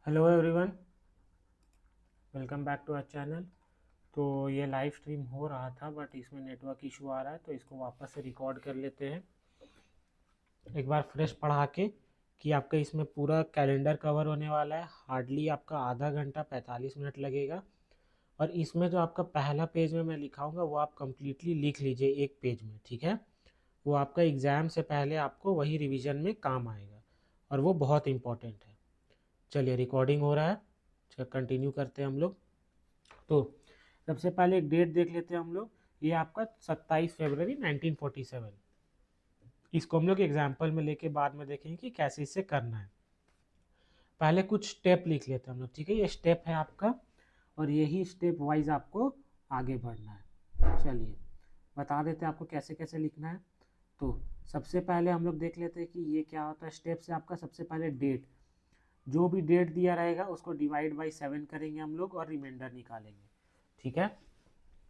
Hello everyone, welcome back to our channel. तो ये live stream हो रहा था बट इसमें नेटवर्क इशू आ रहा है, तो इसको वापस से रिकॉर्ड कर लेते हैं एक बार फ्रेश पढ़ा के कि आपका इसमें पूरा कैलेंडर कवर होने वाला है। हार्डली आपका आधा घंटा 45 मिनट लगेगा। और इसमें जो आपका पहला पेज में मैं लिखाऊंगा वो आप कंप्लीटली लिख लीजिए एक पेज में, ठीक है। वो आपका एग्ज़ाम से पहले आपको वही रिवीजन में काम आएगा और वो बहुत इंपॉर्टेंट है। चलिए रिकॉर्डिंग हो रहा है, कंटिन्यू करते हैं हम लोग। तो सबसे पहले एक डेट देख लेते हैं हम लोग। ये आपका 27 फरवरी 1947। इसको हम लोग एग्जाम्पल में लेके बाद में देखेंगे कि कैसे इसे करना है। पहले कुछ स्टेप लिख लेते हैं हम लोग, ठीक है। ये स्टेप है आपका और यही स्टेप वाइज आपको आगे बढ़ना है। चलिए बता देते हैं आपको कैसे कैसे लिखना है। तो सबसे पहले हम लोग देख लेते हैं कि ये क्या होता है। स्टेप से आपका सबसे पहले डेट, जो भी डेट दिया रहेगा उसको डिवाइड बाई 7 करेंगे हम लोग और रिमाइंडर निकालेंगे, ठीक है।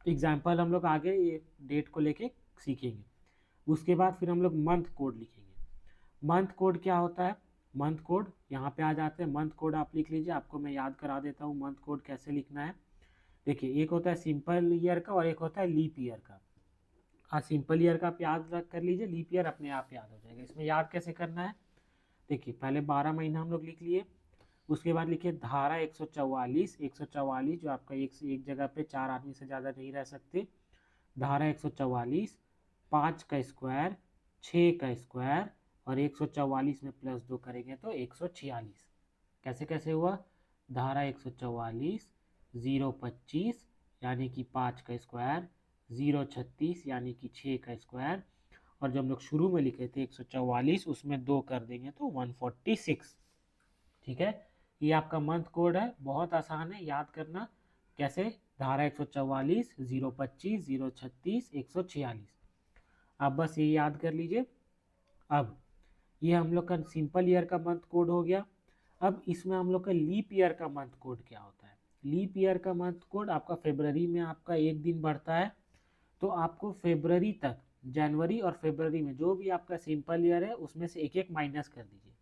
एग्जाम्पल हम लोग आगे ये डेट को लेके सीखेंगे। उसके बाद फिर हम लोग मंथ कोड लिखेंगे। मंथ कोड क्या होता है? मंथ कोड यहाँ पे आ जाते हैं। मंथ कोड आप लिख लीजिए, आपको मैं याद करा देता हूँ मंथ कोड कैसे लिखना है। देखिए, एक होता है सिंपल ईयर का और एक होता है लीप ईयर का। हाँ, सिंपल ईयर का आप याद कर लीजिए, लीप ईयर अपने आप याद हो जाएगा। इसमें याद कैसे करना है? देखिए, पहले 12 महीना हम लोग लिख लिए। उसके बाद लिखिए धारा 144। 144 जो आपका एक जगह पे 4 आदमी से ज़्यादा नहीं रह सकते। धारा 144, 5 का स्क्वायर, 6 का स्क्वायर और 144 में +2 करेंगे तो 146। कैसे कैसे हुआ? धारा 144, 025 यानी कि 5 का स्क्वायर, 036 यानी कि 6 का स्क्वायर, और जब हम लोग शुरू में लिखे थे 144 उसमें 2 कर देंगे तो 146, ठीक है। ये आपका मंथ कोड है, बहुत आसान है याद करना। कैसे? धारा 144, 025, 036, 146। आप बस ये याद कर लीजिए। अब ये हम लोग का सिंपल ईयर का मंथ कोड हो गया। अब इसमें हम लोग का लीप ईयर का मंथ कोड क्या होता है? लीप ईयर का मंथ कोड आपका फरवरी में आपका एक दिन बढ़ता है, तो आपको फरवरी तक, जनवरी और फरवरी में जो भी आपका सिंपल ईयर है उसमें से एक एक माइनस कर दीजिए।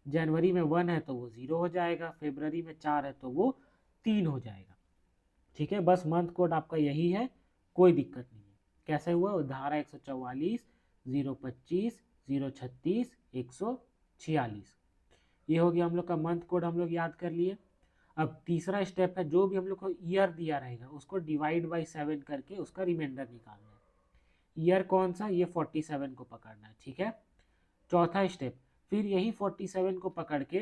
जनवरी में 1 है तो वो 0 हो जाएगा, फरवरी में 4 है तो वो 3 हो जाएगा, ठीक है। बस मंथ कोड आपका यही है, कोई दिक्कत नहीं है। कैसे हुआ? धारा 144, 025, 036, 146। ये हो गया हम लोग का मंथ कोड, हम लोग याद कर लिए। अब तीसरा स्टेप है, जो भी हम लोग को ईयर दिया रहेगा उसको डिवाइड बाई 7 करके उसका रिमाइंडर निकालना है। ईयर कौन सा? ये 47 को पकड़ना है, ठीक है। चौथा स्टेप, फिर यही 47 को पकड़ के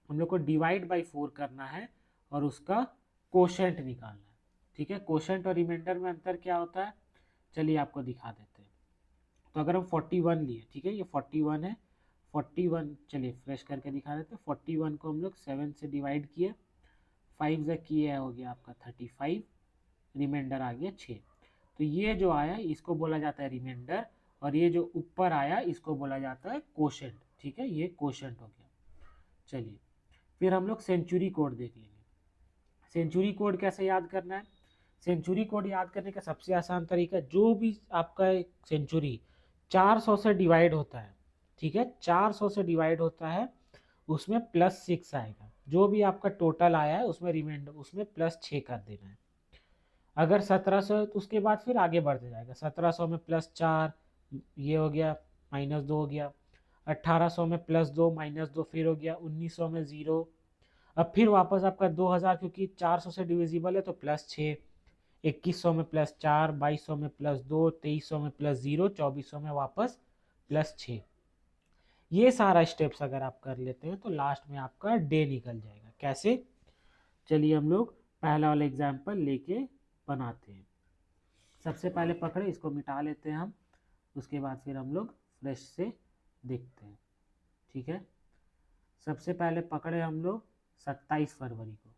हम लोग को डिवाइड बाई 4 करना है और उसका कोशेंट निकालना है, ठीक है। कोशेंट और रिमाइंडर में अंतर क्या होता है? चलिए आपको दिखा देते हैं। तो अगर हम 41 लिए, ठीक है, ये 41 है। 41, चलिए फ्रेश करके दिखा देते हैं। 41 को हम लोग 7 से डिवाइड किए, 5 से किए, हो गया आपका 35, रिमाइंडर आ गया 6। तो ये जो आया इसको बोला जाता है रिमाइंडर, और ये जो ऊपर आया इसको बोला जाता है कोशेंट, ठीक है। ये कोशेंट हो गया। चलिए फिर हम लोग सेंचुरी कोड देख लेंगे। सेंचुरी कोड कैसे याद करना है? सेंचुरी कोड याद करने का सबसे आसान तरीका, जो भी आपका सेंचुरी 400 से डिवाइड होता है, ठीक है, 400 से डिवाइड होता है, उसमें +6 आएगा। जो भी आपका टोटल आया है उसमें रिमाइंडर उसमें +6 कर देना है। अगर 1700 है तो उसके बाद फिर आगे बढ़ते जाएगा। 1700 में +4, ये हो गया, -2 हो गया। 1800 में +2, -2 फिर हो गया। 1900 में 0। अब फिर वापस आपका 2000, क्योंकि 400 से डिविजिबल है तो +6। 2100 में +4, 2200 में +2, 2300 में +0, 2400 में वापस +6। ये सारा स्टेप्स अगर आप कर लेते हैं तो लास्ट में आपका डे निकल जाएगा। कैसे? चलिए हम लोग पहला वाला एग्जाम्पल लेके बनाते हैं। सबसे पहले पकड़े, इसको मिटा लेते हैं हम। उसके बाद फिर हम लोग फ्रेश से देखते हैं, ठीक है। सबसे पहले पकड़े हम लोग 27 फरवरी को,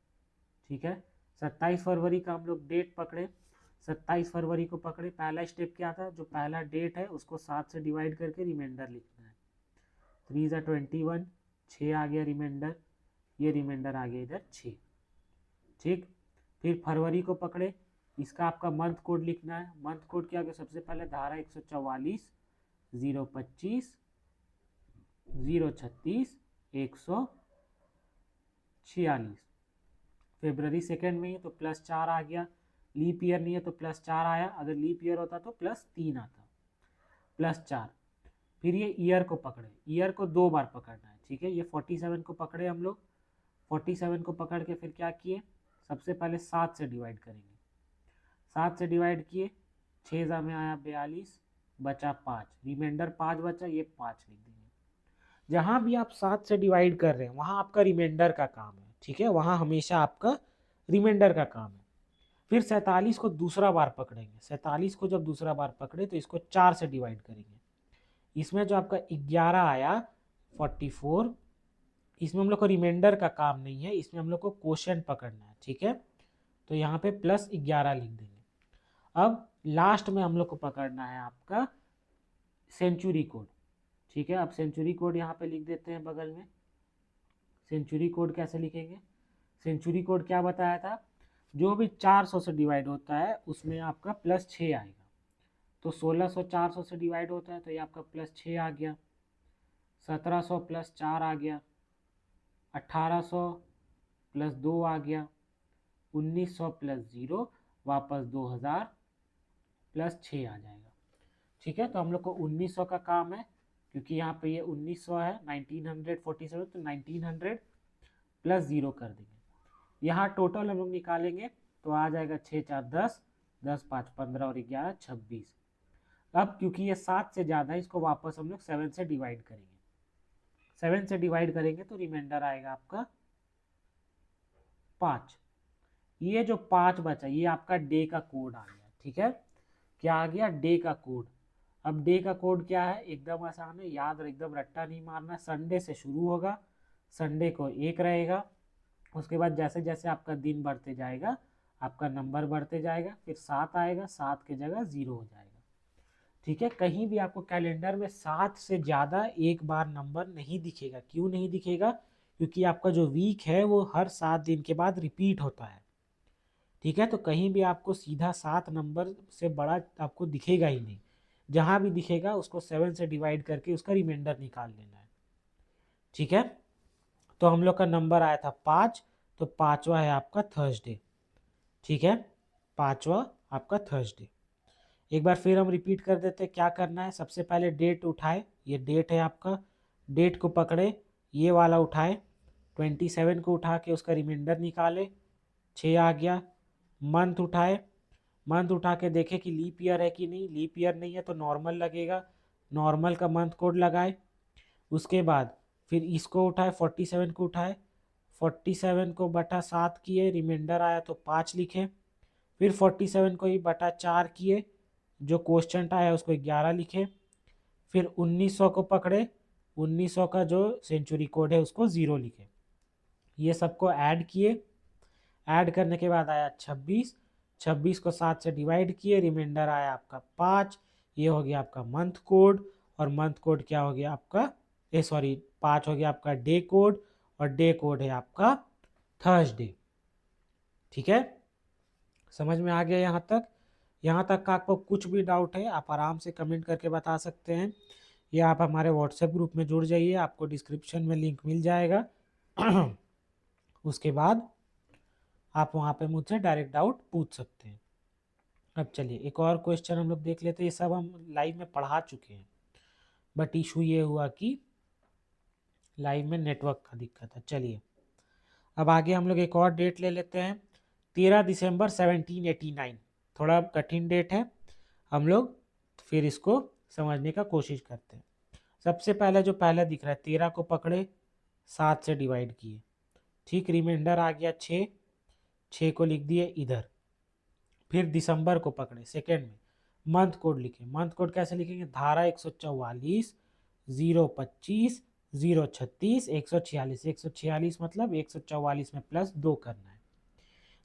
ठीक है। 27 फरवरी का हम लोग डेट पकड़े। 27 फरवरी को पकड़े, पहला स्टेप क्या था? जो पहला डेट है उसको 7 से डिवाइड करके रिमाइंडर लिखना है। 3 ज़ा 21, 6 आ गया रिमाइंडर, ये रिमाइंडर आ गया इधर 6, ठीक। फिर फरवरी को पकड़े, इसका आपका मंथ कोड लिखना है। मंथ कोड क्या होगा? सबसे पहले धारा 144, 025, 036, 146, 46। फरवरी 2 में ही तो +4 आ गया, लीप ईयर नहीं है तो +4 आया, अगर लीप ईयर होता तो +3 आता, +4। फिर ये ईयर को पकड़े, ईयर को 2 बार पकड़ना है, ठीक है। ये 47 को पकड़े हम लोग, 47 को पकड़ के फिर क्या किए, सबसे पहले 7 से डिवाइड करेंगे, 7 से डिवाइड किए, 6 में आया 42, बचा 5, रिमाइंडर 5 बचा, ये 5 लिख देंगे। जहां भी आप 7 से डिवाइड कर रहे हैं वहां आपका रिमाइंडर का काम है, ठीक है, वहां हमेशा आपका रिमाइंडर का काम है। फिर 47 को दूसरा बार पकड़ेंगे, 47 को जब दूसरा बार पकड़े तो इसको 4 से डिवाइड करेंगे, इसमें जो आपका 11 आया 44, इसमें हम लोग को रिमाइंडर का काम नहीं है, इसमें हम लोग को क्वोशिएंट पकड़ना है, ठीक है। तो यहाँ पे +11 लिख देंगे। अब लास्ट में हम लोग को पकड़ना है आपका सेंचुरी कोड, ठीक है। अब सेंचुरी कोड यहाँ पे लिख देते हैं बगल में। सेंचुरी कोड कैसे लिखेंगे, सेंचुरी कोड क्या बताया था, जो भी 400 से डिवाइड होता है उसमें आपका +6 आएगा। तो 1600 400 से डिवाइड होता है तो ये आपका +6 आ गया, 1700 +4 आ गया, 1800 +2 आ गया, 1900 +0, वापस 2000 +6 आ जाएगा, ठीक है। तो हम लोग को 1900 का काम है, क्योंकि यहाँ पे ये 1900 है, 1947, तो 1900 +0 कर देंगे। यहाँ टोटल हम लोग निकालेंगे तो आ जाएगा 6 4 10, 10 5 15 और 11 26। अब क्योंकि ये 7 से ज़्यादा है, इसको वापस हम लोग 7 से डिवाइड करेंगे, 7 से डिवाइड करेंगे तो रिमाइंडर आएगा आपका 5। ये जो 5 बचा ये आपका डे का कोड आ गया, ठीक है। क्या आ गया, डे का कोड। अब डे का कोड क्या है, एकदम आसान है, याद एकदम रट्टा नहीं मारना। संडे से शुरू होगा, संडे को 1 रहेगा, उसके बाद जैसे जैसे आपका दिन बढ़ते जाएगा आपका नंबर बढ़ते जाएगा, फिर 7 आएगा, 7 की जगह 0 हो जाएगा, ठीक है। कहीं भी आपको कैलेंडर में 7 से ज़्यादा एक बार नंबर नहीं दिखेगा। क्यों नहीं दिखेगा, क्योंकि आपका जो वीक है वो हर 7 दिन के बाद रिपीट होता है, ठीक है। तो कहीं भी आपको सीधा 7 नंबर से बड़ा आपको दिखेगा ही नहीं, जहाँ भी दिखेगा उसको 7 से डिवाइड करके उसका रिमाइंडर निकाल लेना है, ठीक है। तो हम लोग का नंबर आया था 5, तो 5वां है आपका थर्सडे, ठीक है, 5वां आपका थर्सडे। एक बार फिर हम रिपीट कर देते हैं क्या करना है। सबसे पहले डेट उठाए, ये डेट है आपका, डेट को पकड़े, ये वाला उठाए, 27 को उठा के उसका रिमाइंडर निकाले, 6 आ गया। मंथ उठाए, मंथ उठा के देखे कि लीप ईयर है कि नहीं, लीप ईयर नहीं है तो नॉर्मल लगेगा, नॉर्मल का मंथ कोड लगाए। उसके बाद फिर इसको उठाए, 47 को उठाए, 47 को बटा 7 किए, रिमाइंडर आया तो 5 लिखे। फिर 47 को ही बटा 4 किए, जो क्वेश्चन आया उसको 11 लिखे। फिर 1900 को पकड़े, 1900 का जो सेंचुरी कोड है उसको 0 लिखे। ये सबको ऐड किए, ऐड करने के बाद आया 26, 26 को 7 से डिवाइड किए, रिमाइंडर आया आपका 5। ये हो गया आपका मंथ कोड, और मंथ कोड क्या हो गया आपका, 5 हो गया आपका डे कोड, और डे कोड है आपका थर्सडे, ठीक है। समझ में आ गया यहाँ तक। यहाँ तक का आपको कुछ भी डाउट है आप आराम से कमेंट करके बता सकते हैं, या आप हमारे व्हाट्सएप ग्रुप में जुड़ जाइए, आपको डिस्क्रिप्शन में लिंक मिल जाएगा। उसके बाद आप वहाँ पे मुझसे डायरेक्ट डाउट पूछ सकते हैं। अब चलिए एक और क्वेश्चन हम लोग देख लेते हैं। ये सब हम लाइव में पढ़ा चुके हैं, बट इशू ये हुआ कि लाइव में नेटवर्क का दिक्कत है। चलिए अब आगे हम लोग एक और डेट ले लेते हैं, 13 दिसंबर 1789। थोड़ा कठिन डेट है, हम लोग फिर इसको समझने का कोशिश करते हैं। सबसे पहले जो पहले दिख रहा है 13 को पकड़े, 7 से डिवाइड किए, ठीक, रिमाइंडर आ गया 6, 6 को लिख दिए इधर। फिर दिसंबर को पकड़े, सेकेंड में मंथ कोड लिखे। मंथ कोड कैसे लिखेंगे, धारा 144 025 036 146, 146 मतलब 144 में +2 करना है,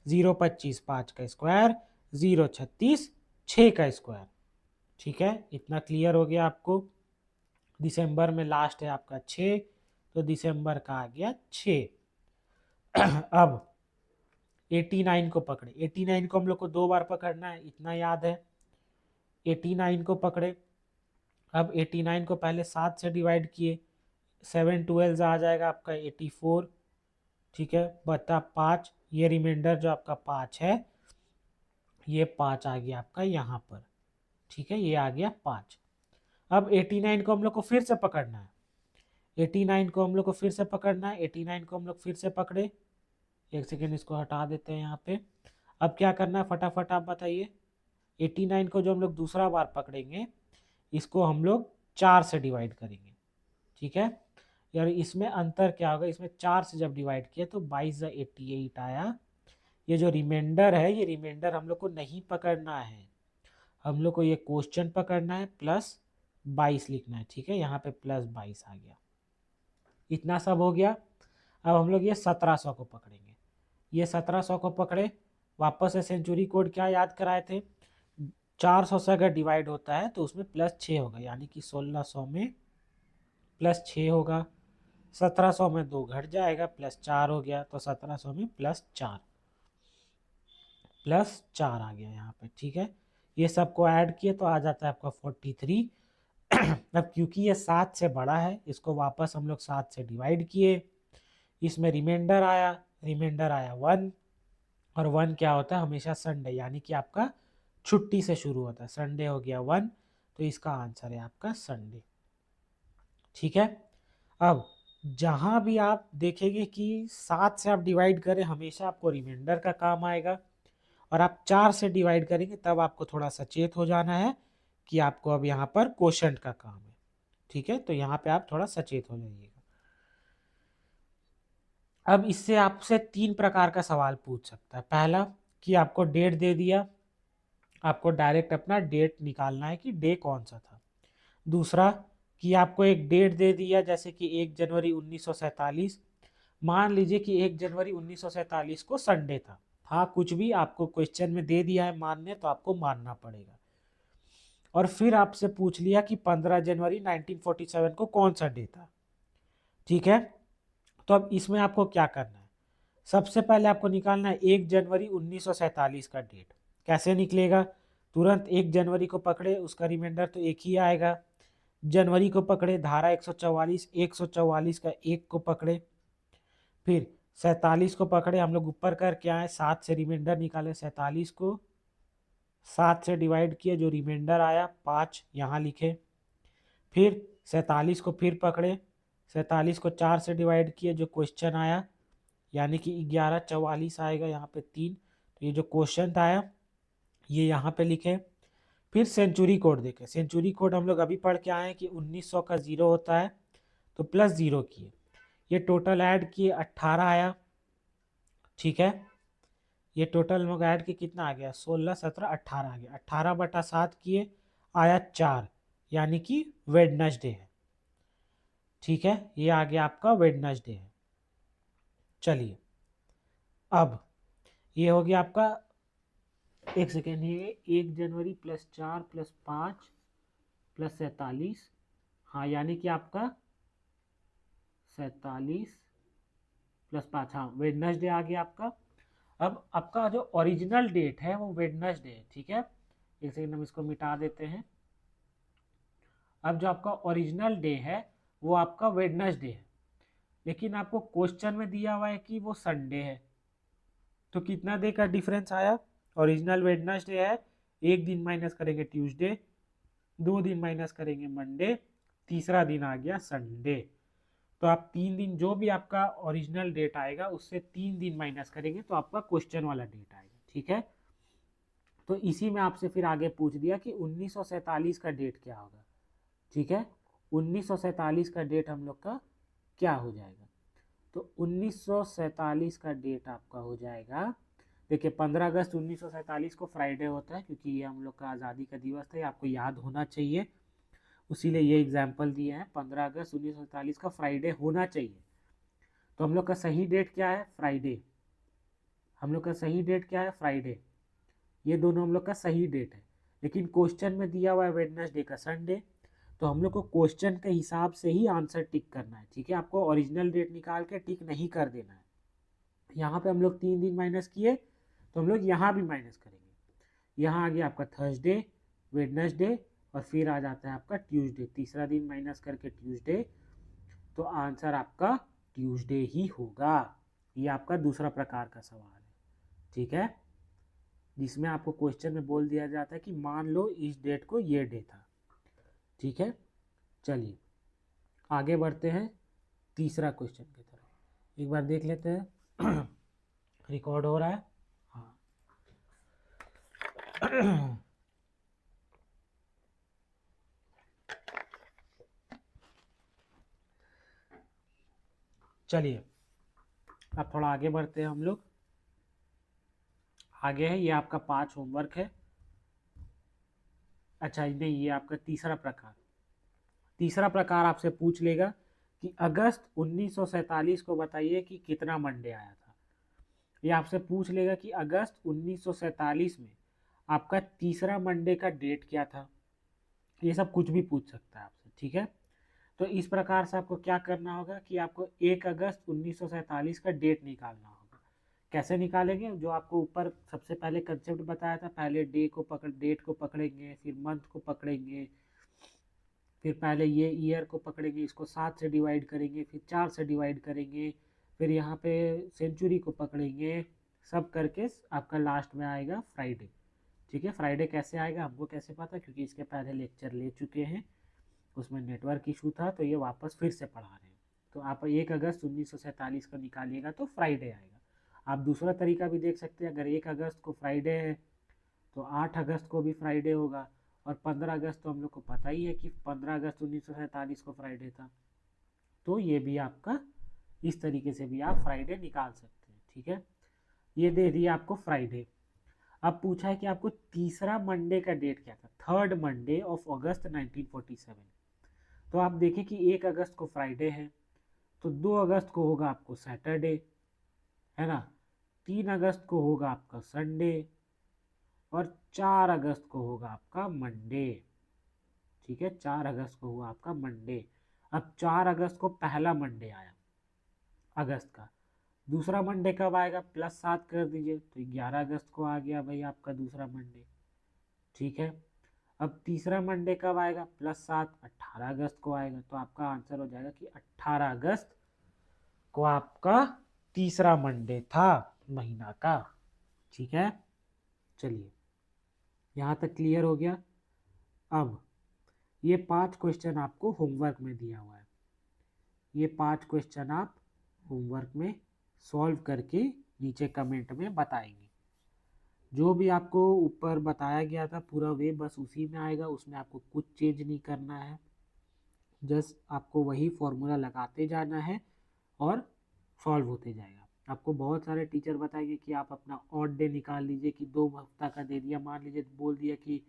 025 5 का स्क्वायर, 036 6 का स्क्वायर, ठीक है। इतना क्लियर हो गया आपको। दिसंबर में लास्ट है आपका 6, तो दिसंबर का आ गया 6। अब 89 को पकड़े, 89 को हम लोग को 2 बार पकड़ना है, इतना याद है। 89 को पकड़े, अब 89 को पहले 7 से डिवाइड किए, 7 12 आ जाएगा आपका 84, ठीक है, बता 5, ये रिमाइंडर जो आपका 5 है, ये 5 आ गया आपका यहाँ पर। ठीक है, ये आ गया 5। अब 89 को हम लोग को फिर से पकड़ना है। 89 को हम लोग को फिर से पकड़ना है। 89 को हम लोग फिर से पकड़े। एक सेकेंड, इसको हटा देते हैं यहाँ पे। अब क्या करना है फटाफट आप बताइए। 89 को जो हम लोग दूसरा बार पकड़ेंगे, इसको हम लोग 4 से डिवाइड करेंगे। ठीक है, यार इसमें अंतर क्या होगा, इसमें 4 से जब डिवाइड किया तो 22/88 आया। ये जो रिमाइंडर है, ये रिमाइंडर हम लोग को नहीं पकड़ना है, हम लोग को ये क्वेश्चन पकड़ना है, +22 लिखना है। ठीक है, यहाँ पे +22 आ गया। इतना सब हो गया। अब हम लोग ये 1700 को पकड़ेंगे। ये 1700 को पकड़े, वापस से सेंचुरी कोड क्या याद कराए थे, 400 से अगर डिवाइड होता है तो उसमें +6 होगा, यानी कि 1600 में +6 होगा। 1700 में 2 घट जाएगा, +4 हो गया, तो 1700 में +4 आ गया यहाँ पे। ठीक है, ये सबको ऐड किए तो आ जाता है आपका 43। अब क्योंकि ये 7 से बड़ा है, इसको वापस हम लोग 7 से डिवाइड किए, इसमें रिमाइंडर आया, 1, और 1 क्या होता है हमेशा संडे, यानी कि आपका छुट्टी से शुरू होता है, संडे हो गया 1, तो इसका आंसर है आपका संडे। ठीक है, अब जहां भी आप देखेंगे कि 7 से आप डिवाइड करें, हमेशा आपको रिमाइंडर का काम आएगा, और आप 4 से डिवाइड करेंगे तब आपको थोड़ा सचेत हो जाना है कि आपको अब यहाँ पर क्वोशंट का काम है। ठीक है, तो यहाँ पे आप थोड़ा सचेत हो जाइएगा। अब इससे आपसे 3 प्रकार का सवाल पूछ सकता है। पहला कि आपको डेट दे दिया, आपको डायरेक्ट अपना डेट निकालना है कि डे कौन सा था। दूसरा कि आपको एक डेट दे दिया, जैसे कि 1 जनवरी 1947, मान लीजिए कि 1 जनवरी 1947 को संडे था। हाँ, कुछ भी आपको क्वेश्चन में दे दिया है मानने, तो आपको मानना पड़ेगा। और फिर आपसे पूछ लिया कि 15 जनवरी 1947 को कौन सा डे था। ठीक है, तो अब इसमें आपको क्या करना है, सबसे पहले आपको निकालना है 1 जनवरी 1947 का डेट। कैसे निकलेगा, तुरंत 1 जनवरी को पकड़े, उसका रिमाइंडर तो एक ही आएगा। जनवरी को पकड़े, धारा 144, 144 का 1 को पकड़े, फिर 47 को पकड़े, हम लोग ऊपर कर क्या है 7 से रिमाइंडर निकाले, 47 को 7 से डिवाइड किए, जो रिमाइंडर आया 5 यहाँ लिखे, फिर 47 को फिर पकड़े, 47 को 4 से डिवाइड किए, जो क्वेश्चन आया, यानी कि 1144 आएगा, यहाँ पे 3, तो ये जो क्वेश्चन आया ये यहाँ पे लिखे। फिर सेंचुरी कोड देखे, सेंचुरी कोड हम लोग अभी पढ़ के आए हैं कि 1900 का 0 होता है, तो +0 किए, ये टोटल ऐड किए 18 आया। ठीक है, ये टोटल लोग ऐड किए, कितना आ गया 16, 17, 18 आ गया, 18/7 किए, आया 4, यानी कि वेडनेसडे है। ठीक है, ये आ गया आपका वेडनेसडे है। चलिए, अब ये हो गया आपका, एक सेकेंड, ये 1 जनवरी +4 +5 +47, हाँ यानी कि आपका 47 + 5, हाँ वेडनेसडे आ गया आपका। अब आपका जो ओरिजिनल डेट है वो वेडनेसडे है। ठीक है, एक सेकेंड हम इसको मिटा देते हैं। अब जो आपका ओरिजिनल डे है वो आपका वेडनेसडे है, लेकिन आपको क्वेश्चन में दिया हुआ है कि वो संडे है, तो कितना डे का डिफरेंस आया, ओरिजिनल वेडनेसडे है, 1 दिन माइनस करेंगे ट्यूसडे, 2 दिन माइनस करेंगे मंडे, तीसरा दिन आ गया संडे। तो आप 3 दिन, जो भी आपका ओरिजिनल डेट आएगा उससे 3 दिन माइनस करेंगे तो आपका क्वेश्चन वाला डेट आएगा। ठीक है, तो इसी में आपसे फिर आगे पूछ दिया कि 1947 का डेट क्या होगा। ठीक है, 1947 का डेट हम लोग का क्या हो जाएगा, तो 1947 का डेट आपका हो जाएगा, देखिए 15 अगस्त 1947 को फ्राइडे होता है, क्योंकि ये हम लोग का आज़ादी का दिवस था, ये आपको याद होना चाहिए, उसीलिए ये एग्जाम्पल दिए हैं। 15 अगस्त 1947 का फ्राइडे होना चाहिए, तो हम लोग का सही डेट क्या है, फ्राइडे। हम लोग का सही डेट क्या है, फ्राइडे। ये दोनों हम लोग का सही डेट है, लेकिन क्वेश्चन में दिया हुआ है वेडनेसडे का संडे, तो हम लोग को क्वेश्चन के हिसाब से ही आंसर टिक करना है। ठीक है, आपको ओरिजिनल डेट निकाल के टिक नहीं कर देना है। यहाँ पे हम लोग 3 दिन माइनस किए, तो हम लोग यहाँ भी माइनस करेंगे। यहाँ आ गया आपका थर्सडे, वेडनेसडे, और फिर आ जाता है आपका ट्यूसडे, तीसरा दिन माइनस करके ट्यूसडे, तो आंसर आपका ट्यूसडे ही होगा। ये आपका दूसरा प्रकार का सवाल है, ठीक है, जिसमें आपको क्वेश्चन में बोल दिया जाता है कि मान लो इस डेट को ये डे था, ठीक है। चलिए आगे बढ़ते हैं तीसरा क्वेश्चन की तरफ, एक बार देख लेते हैं रिकॉर्ड हो रहा है, हाँ चलिए अब थोड़ा आगे बढ़ते हैं हम लोग, आगे है ये आपका 5 होमवर्क है। अच्छा नहीं, ये आपका तीसरा प्रकार आपसे पूछ लेगा कि अगस्त 1947 को बताइए कि कितना मंडे आया था। ये आपसे पूछ लेगा कि अगस्त 1947 में आपका तीसरा मंडे का डेट क्या था। ये सब कुछ भी पूछ सकता है आपसे, ठीक है। तो इस प्रकार से आपको क्या करना होगा कि आपको 1 अगस्त 1947 का डेट निकालना होगा। कैसे निकालेंगे, जो आपको ऊपर सबसे पहले कंसेप्ट बताया था, पहले डेट को पकड़ेंगे, फिर मंथ को पकड़ेंगे, फिर पहले ये ईयर को पकड़ेंगे, इसको 7 से डिवाइड करेंगे, फिर 4 से डिवाइड करेंगे, फिर यहाँ पे सेंचुरी को पकड़ेंगे, सब करके आपका लास्ट में आएगा फ्राइडे, ठीक है। फ्राइडे कैसे आएगा हमको कैसे पता, क्योंकि इसके पहले लेक्चर ले चुके हैं, उसमें नेटवर्क इशू था तो ये वापस फिर से पढ़ा रहे हैं। तो आप 1 अगस्त 1947 का निकालिएगा तो फ्राइडे आएगा। आप दूसरा तरीका भी देख सकते हैं, अगर 1 अगस्त को फ्राइडे है तो 8 अगस्त को भी फ्राइडे होगा, और 15 अगस्त तो हम लोग को पता ही है कि 15 अगस्त 1947 को फ्राइडे था, तो ये भी आपका इस तरीके से भी आप फ्राइडे निकाल सकते हैं, ठीक है। ये दे दिया आपको फ्राइडे। अब पूछा है कि आपको तीसरा मंडे का डेट क्या था, थर्ड मंडे ऑफ अगस्त 1947। तो आप देखें कि 1 अगस्त को फ्राइडे है, तो 2 अगस्त को होगा आपको सैटरडे, है ना, 3 अगस्त को होगा आपका संडे, और 4 अगस्त को होगा आपका मंडे, ठीक है। 4 अगस्त को हुआ आपका मंडे। अब 4 अगस्त को पहला मंडे आया अगस्त का, दूसरा मंडे कब आएगा, +7 कर दीजिए तो 11 अगस्त को आ गया भाई आपका दूसरा मंडे, ठीक है। अब तीसरा मंडे कब आएगा, +7 18 अगस्त को आएगा, तो आपका आंसर हो जाएगा कि 18 अगस्त को आपका तीसरा मंडे था महीना का, ठीक है। चलिए यहाँ तक क्लियर हो गया। अब ये 5 क्वेश्चन आपको होमवर्क में दिया हुआ है, ये 5 क्वेश्चन आप होमवर्क में सॉल्व करके नीचे कमेंट में बताएंगे। जो भी आपको ऊपर बताया गया था पूरा वे बस उसी में आएगा, उसमें आपको कुछ चेंज नहीं करना है, जस्ट आपको वही फॉर्मूला लगाते जाना है और सॉल्व होते जाएगा। आपको बहुत सारे टीचर बताएंगे कि आप अपना ऑड डे निकाल लीजिए, कि 2 हफ्ता का दे दिया, मान लीजिए बोल दिया कि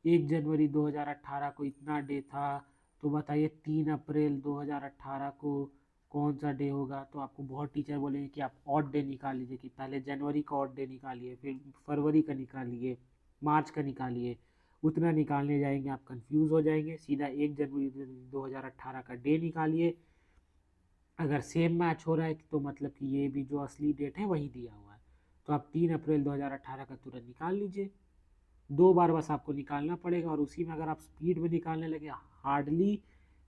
1 जनवरी 2018 को इतना डे था, तो बताइए 3 अप्रैल 2018 को कौन सा डे होगा। तो आपको बहुत टीचर बोलेंगे कि आप ऑड डे निकाल लीजिए, कि पहले जनवरी का ऑड डे निकालिए, फिर फरवरी का निकालिए, मार्च का निकालिए, उतना निकालने जाएंगे आप कंफ्यूज हो जाएंगे। सीधा 1 जनवरी 2018 का डे निकालिए, अगर सेम मैच हो रहा है तो मतलब कि ये भी जो असली डेट है वही दिया हुआ है, तो आप 3 अप्रैल 2018 का तुरंत निकाल लीजिए। 2 बार बस आपको निकालना पड़ेगा, और उसी में अगर आप स्पीड में निकालने लगे हार्डली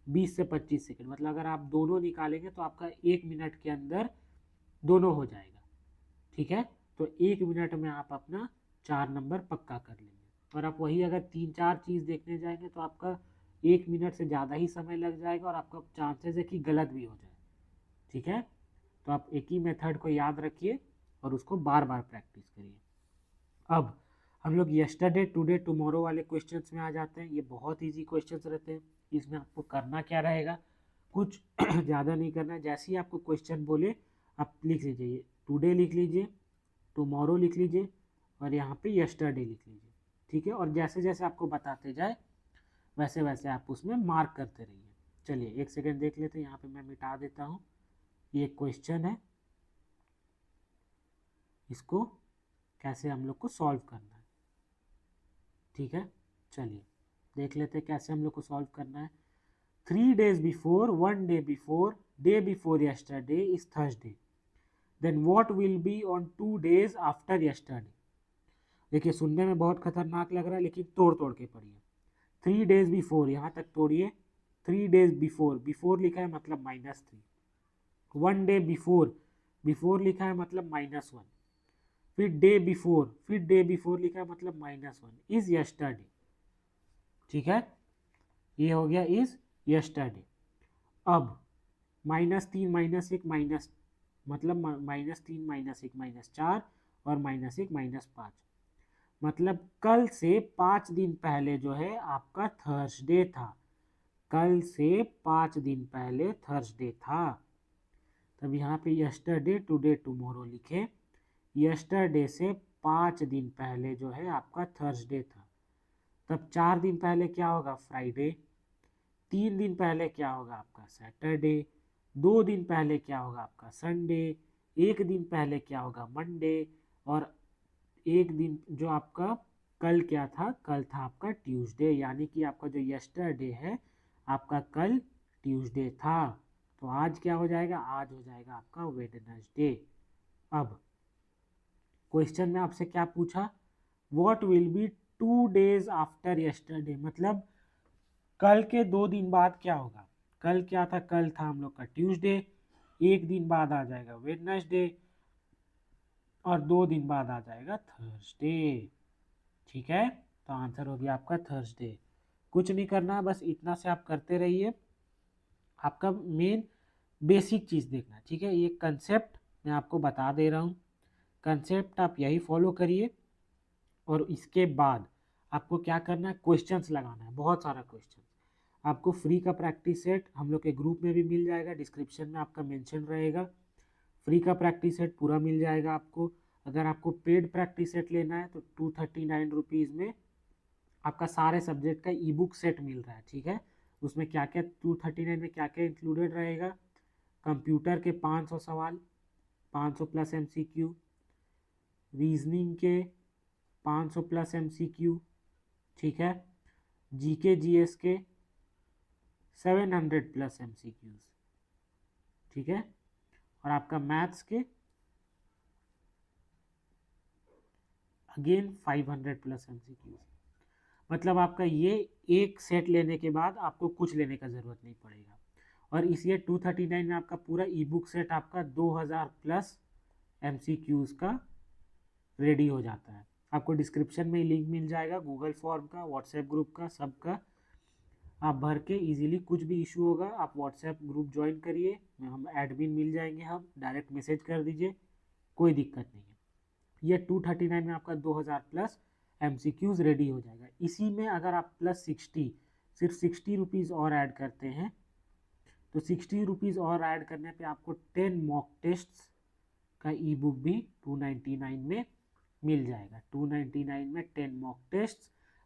20 से 25 सेकंड, मतलब अगर आप दोनों निकालेंगे तो आपका 1 मिनट के अंदर दोनों हो जाएगा, ठीक है। तो 1 मिनट में आप अपना 4 नंबर पक्का कर लेंगे। और आप वही अगर 3-4 चीज़ देखने जाएंगे तो आपका 1 मिनट से ज़्यादा ही समय लग जाएगा, और आपका चांसेस है कि गलत भी हो जाए, ठीक है। तो आप एक ही मेथड को याद रखिए और उसको बार बार प्रैक्टिस करिए। अब हम लोग यस्टरडे टुडे टुमारो वाले क्वेश्चंस में आ जाते हैं। ये बहुत इजी क्वेश्चंस रहते हैं। इसमें आपको करना क्या रहेगा, कुछ ज़्यादा नहीं करना है। जैसे ही आपको क्वेश्चन बोले आप लिख लीजिए, टुडे लिख लीजिए, टुमारो लिख लीजिए, और यहाँ पे यस्टरडे लिख लीजिए, ठीक है। और जैसे जैसे आपको बताते जाए वैसे वैसे आप उसमें मार्क करते रहिए। चलिए 1 सेकेंड देख लेते हैं, यहाँ पे मैं मिटा देता हूँ। ये क्वेश्चन है, इसको कैसे हम लोग को सॉल्व करना है, ठीक है। चलिए देख लेते हैं कैसे हम लोग को सॉल्व करना है। 3 days before, 1 day before, day before yesterday is Thursday, then what will be on 2 days after yesterday। देखिए सुनने में बहुत खतरनाक लग रहा है, लेकिन तोड़ तोड़ के पढ़िए। 3 days before, यहाँ तक तोड़िए। 3 days before, बिफोर लिखा है मतलब -3। 1 day before, बिफोर लिखा है मतलब -1, फिर डे बिफोर, फिर डे बिफोर लिखा है मतलब -1 इज यस्टरडे। ठीक है, ये हो गया इज यस्टरडे। अब -3 -1 माइनस, मतलब -3 -1 -4 और -1 -5, मतलब कल से 5 दिन पहले जो है आपका थर्सडे था। कल से 5 दिन पहले थर्सडे था। तब यहाँ पे यस्टरडे टुडे टुमारो लिखे। यस्टरडे से 5 दिन पहले जो है आपका थर्सडे था। तब 4 दिन पहले क्या होगा? फ्राइडे। 3 दिन पहले क्या होगा आपका? सैटरडे। 2 दिन पहले क्या होगा आपका? संडे। 1 दिन पहले क्या होगा? मंडे। और 1 दिन जो आपका कल क्या था? कल था आपका ट्यूसडे, यानी कि आपका जो यस्टरडे है आपका कल ट्यूसडे था। तो आज क्या हो जाएगा? आज हो जाएगा आपका वेडनेसडे। अब क्वेश्चन में आपसे क्या पूछा? What will be 2 days after yesterday, मतलब कल के 2 दिन बाद क्या होगा? कल क्या था? कल था हम लोग का ट्यूसडे। 1 दिन बाद आ जाएगा वेडनेसडे और 2 दिन बाद आ जाएगा थर्सडे। ठीक है, तो आंसर हो गया आपका थर्सडे। कुछ नहीं करना है, बस इतना से आप करते रहिए। आपका मेन बेसिक चीज़ देखना, ठीक है। ये कंसेप्ट मैं आपको बता दे रहा हूँ, कंसेप्ट आप यही फॉलो करिए। और इसके बाद आपको क्या करना है? क्वेश्चंस लगाना है, बहुत सारा क्वेश्चन। आपको फ्री का प्रैक्टिस सेट हम लोग के ग्रुप में भी मिल जाएगा, डिस्क्रिप्शन में आपका मेंशन रहेगा। फ्री का प्रैक्टिस सेट पूरा मिल जाएगा आपको। अगर आपको पेड प्रैक्टिस सेट लेना है तो 239 रुपीज़ में आपका सारे सब्जेक्ट का ई बुक सेट मिल रहा है। ठीक है, उसमें क्या क्या 239 में क्या क्या इंक्लूडेड रहेगा? कंप्यूटर के 500 सवाल, 500 प्लस MCQ, रीजनिंग के 500 प्लस MCQ, ठीक है, जीके जीएस के 700 प्लस MCQs, ठीक है, और आपका मैथ्स के अगेन 500 प्लस MCQs। मतलब आपका ये एक सेट लेने के बाद आपको कुछ लेने का ज़रूरत नहीं पड़ेगा। और इसलिए 239 में आपका पूरा ई बुक सेट आपका 2000 प्लस MCQs का रेडी हो जाता है। आपको डिस्क्रिप्शन में लिंक मिल जाएगा गूगल फॉर्म का, व्हाट्सएप ग्रुप का, सबका। आप भर के इजीली, कुछ भी इशू होगा आप व्हाट्सएप ग्रुप ज्वाइन करिए, हम एडमिन मिल जाएंगे, हम डायरेक्ट मैसेज कर दीजिए, कोई दिक्कत नहीं है। ये 239 में आपका 2000 प्लस MCQs रेडी हो जाएगा। इसी में अगर आप प्लस 60, सिर्फ 60 रुपीज़ और ऐड करते हैं तो 60 रुपीज़ और ऐड करने पे आपको 10 मॉक टेस्ट्स का ई बुक भी 299 में मिल जाएगा। 299 में 10 mock test,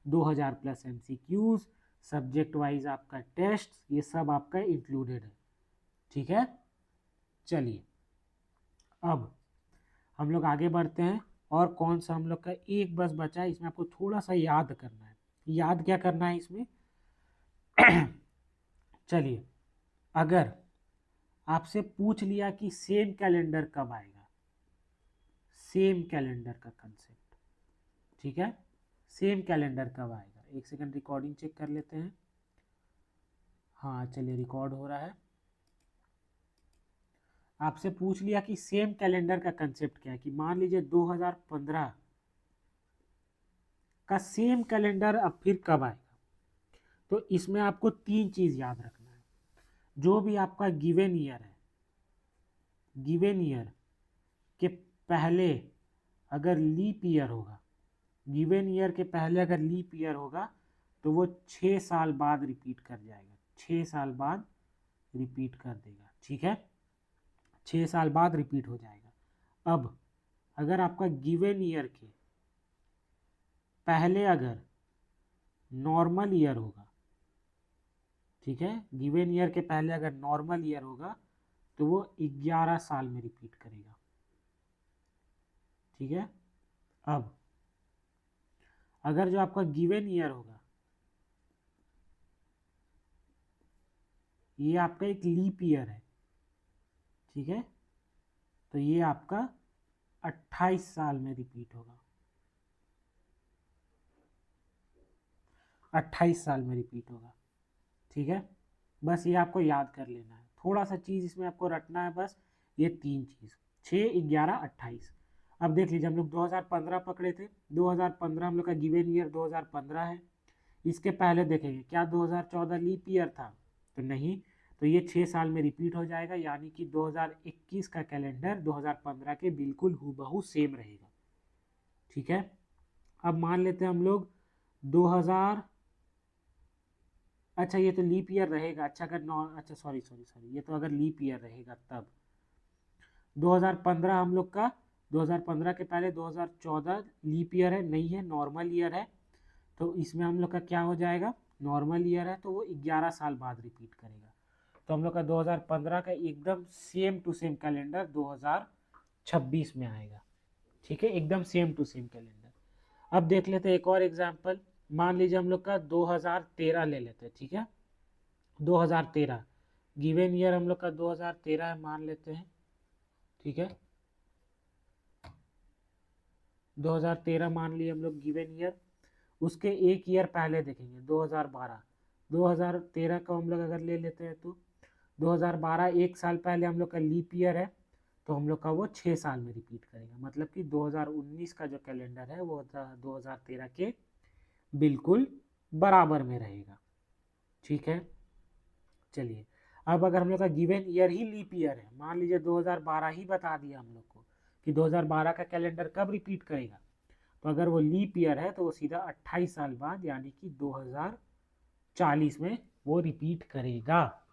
2000 plus MCQs, subject wise आपका टेस्ट, ये सब आपका इंक्लूडेड है। ठीक है, चलिए अब हम लोग आगे बढ़ते हैं। और कौन सा हम लोग का एक बस बचा है, इसमें आपको थोड़ा सा याद करना है। याद क्या करना है इसमें? चलिए, अगर आपसे पूछ लिया कि सेम कैलेंडर कब आएगा, सेम कैलेंडर का कंसेप्ट, ठीक है, सेम कैलेंडर कब आएगा? एक सेकंड रिकॉर्डिंग चेक कर लेते हैं। हाँ चलिए, रिकॉर्ड हो रहा है। आपसे पूछ लिया कि सेम कैलेंडर का कंसेप्ट क्या है, कि मान लीजिए 2015 का सेम कैलेंडर अब फिर कब आएगा। तो इसमें आपको 3 चीज़ याद रखना है। जो भी आपका गिवन ईयर है, गिवन ईयर के पहले अगर लीप ईयर होगा, गिवन ईयर के पहले अगर लीप ईयर होगा तो वो 6 साल बाद रिपीट कर जाएगा, 6 साल बाद रिपीट कर देगा। ठीक है, 6 साल बाद रिपीट हो जाएगा। अब अगर आपका गिवन ईयर के पहले अगर नॉर्मल ईयर होगा, ठीक है, गिवन ईयर के पहले अगर नॉर्मल ईयर होगा तो वो 11 साल में रिपीट करेगा। ठीक है, अब अगर जो आपका गिवन ईयर होगा, ये आपका एक लीप ईयर है, ठीक है, तो ये आपका 28 साल में रिपीट होगा, 28 साल में रिपीट होगा। ठीक है, बस ये आपको याद कर लेना है। थोड़ा सा चीज़ इसमें आपको रटना है, बस ये 3 चीज़। 6, 11, 28। अब देख लीजिए, हम लोग 2015 पकड़े थे, 2015 हम लोग का गिवन ईयर 2015 है। इसके पहले देखेंगे क्या 2014 लीप ईयर था, तो नहीं, तो ये 6 साल में रिपीट हो जाएगा, यानी कि 2021 का कैलेंडर 2015 के बिल्कुल हूबहू सेम रहेगा। ठीक है, अब मान लेते हैं हम लोग 2000, अच्छा ये तो लीप ईयर रहेगा, अच्छा अगर अच्छा सॉरी सॉरी सॉरी, ये तो अगर लीप ईयर रहेगा तब 2015 हम लोग का, 2015 के पहले 2014 लीप ईयर है, नहीं है, नॉर्मल ईयर है, तो इसमें हम लोग का क्या हो जाएगा, नॉर्मल ईयर है तो वो 11 साल बाद रिपीट करेगा। तो हम लोग का 2015 का एकदम सेम टू सेम कैलेंडर 2026 में आएगा। ठीक है, एकदम सेम टू सेम कैलेंडर। अब देख लेते हैं एक और एग्जांपल। मान लीजिए हम लोग का 2013 ले लेते हैं। ठीक है, 2013 गिवन ईयर हम लोग का 2013 है, मान लेते हैं। ठीक है, 2013 मान लिए हम लोग गिवन ईयर। उसके एक ईयर पहले देखेंगे 2012, 2013 को हम लोग अगर ले लेते हैं तो 2012 एक साल पहले हम लोग का लीप ईयर है, तो हम लोग का वो 6 साल में रिपीट करेगा, मतलब कि 2019 का जो कैलेंडर है वो 2013 के बिल्कुल बराबर में रहेगा। ठीक है, चलिए, अब अगर हम लोग का गिवन ईयर ही लीप ईयर है, मान लीजिए 2012 ही बता दिया हम लोग को कि 2012 का कैलेंडर कब रिपीट करेगा, तो अगर वो लीप ईयर है तो वो सीधा 28 साल बाद यानी कि 2040 में वो रिपीट करेगा।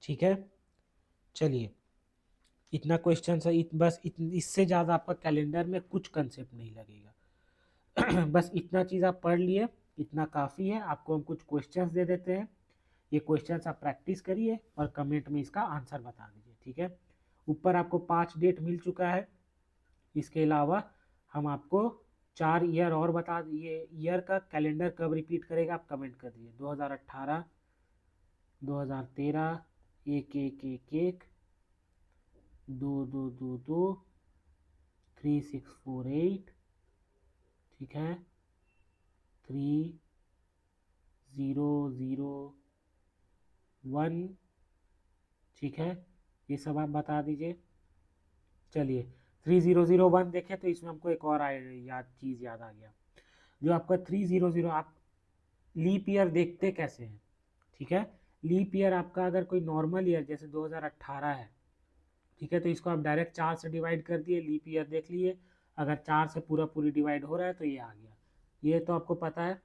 ठीक है, चलिए, इतना क्वेश्चन है, बस इससे ज़्यादा आपका कैलेंडर में कुछ कंसेप्ट नहीं लगेगा। बस इतना चीज़ आप पढ़ लिए, इतना काफ़ी है। आपको हम कुछ क्वेश्चंस दे देते हैं, ये क्वेश्चंस आप प्रैक्टिस करिए और कमेंट में इसका आंसर बता दीजिए। ठीक है, ऊपर आपको 5 डेट मिल चुका है, इसके अलावा हम आपको 4 ईयर और बता दिए। ईयर का कैलेंडर कब रिपीट करेगा आप कमेंट कर दीजिए। 2018, 2013, 1111, 2222, 3648, ठीक है, 3001, ठीक है, ये सब आप बता दीजिए। चलिए, 3001 देखें तो इसमें हमको एक और चीज़ याद आ गया। जो आपका 300, आप लीप ईयर देखते कैसे हैं? ठीक है, लीप ईयर आपका अगर कोई नॉर्मल ईयर जैसे 2018 है, ठीक है, तो इसको आप डायरेक्ट 4 से डिवाइड कर दिए, लीप ईयर देख लिए। अगर 4 से पूरी डिवाइड हो रहा है तो ये आ गया, ये तो आपको पता है।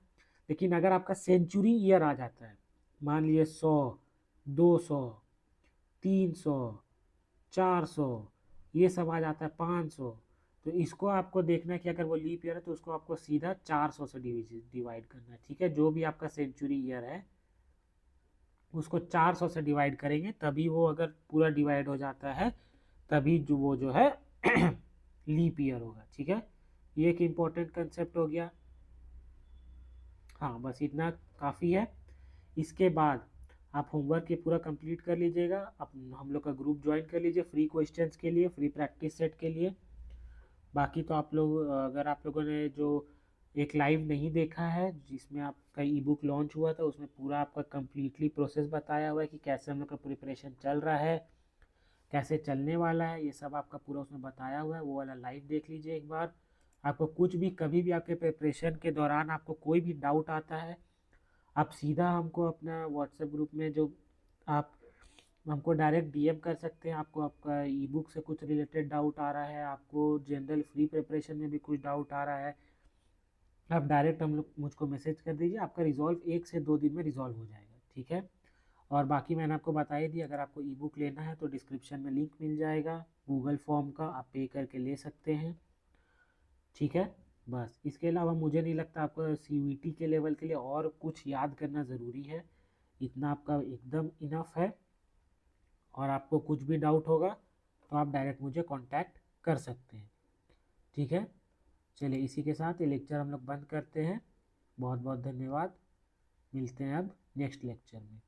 लेकिन अगर आपका सेंचुरी ईयर आ जाता है, मान लीजिए 100, 200, 300, 400, ये सब आ जाता है, 500, तो इसको आपको देखना है कि अगर वो लीप ईयर है तो उसको आपको सीधा 400 से डिवाइड करना है। ठीक है, जो भी आपका सेंचुरी ईयर है उसको 400 से डिवाइड करेंगे, तभी वो अगर पूरा डिवाइड हो जाता है तभी वो जो है लीप ईयर होगा। ठीक है, ये एक इम्पोर्टेंट कंसेप्ट हो गया। हाँ, बस इतना काफ़ी है। इसके बाद आप होमवर्क ये पूरा कंप्लीट कर लीजिएगा, हम लोग का ग्रुप ज्वाइन कर लीजिए फ्री क्वेश्चंस के लिए, फ्री प्रैक्टिस सेट के लिए। बाकी तो आप लोग, अगर आप लोगों ने जो एक लाइव नहीं देखा है जिसमें आपका ई बुक लॉन्च हुआ था, उसमें पूरा आपका कंप्लीटली प्रोसेस बताया हुआ है कि कैसे हम लोग का प्रिपरेशन चल रहा है, कैसे चलने वाला है, ये सब आपका पूरा उसमें बताया हुआ है। वो वाला लाइव देख लीजिए एक बार। आपको कुछ भी कभी भी आपके प्रिपरेशन के दौरान आपको कोई भी डाउट आता है, आप सीधा हमको अपना व्हाट्सएप ग्रुप में जो आप हमको डायरेक्ट डीएम कर सकते हैं। आपको आपका ई बुक से कुछ रिलेटेड डाउट आ रहा है, आपको जनरल फ्री प्रिपरेशन में भी कुछ डाउट आ रहा है, आप डायरेक्ट हम लोग मुझको मैसेज कर दीजिए, आपका रिजॉल्व 1 से 2 दिन में रिजॉल्व हो जाएगा। ठीक है, और बाकी मैंने आपको बता ही दिया, अगर आपको ई बुक लेना है तो डिस्क्रिप्शन में लिंक मिल जाएगा गूगल फॉर्म का, आप पे करके ले सकते हैं। ठीक है, बस इसके अलावा मुझे नहीं लगता आपको सीयूईटी के लेवल के लिए और कुछ याद करना ज़रूरी है, इतना आपका एकदम इनफ है। और आपको कुछ भी डाउट होगा तो आप डायरेक्ट मुझे कांटेक्ट कर सकते हैं। ठीक है, चलिए, इसी के साथ ये लेक्चर हम लोग बंद करते हैं। बहुत बहुत धन्यवाद, मिलते हैं अब नेक्स्ट लेक्चर में।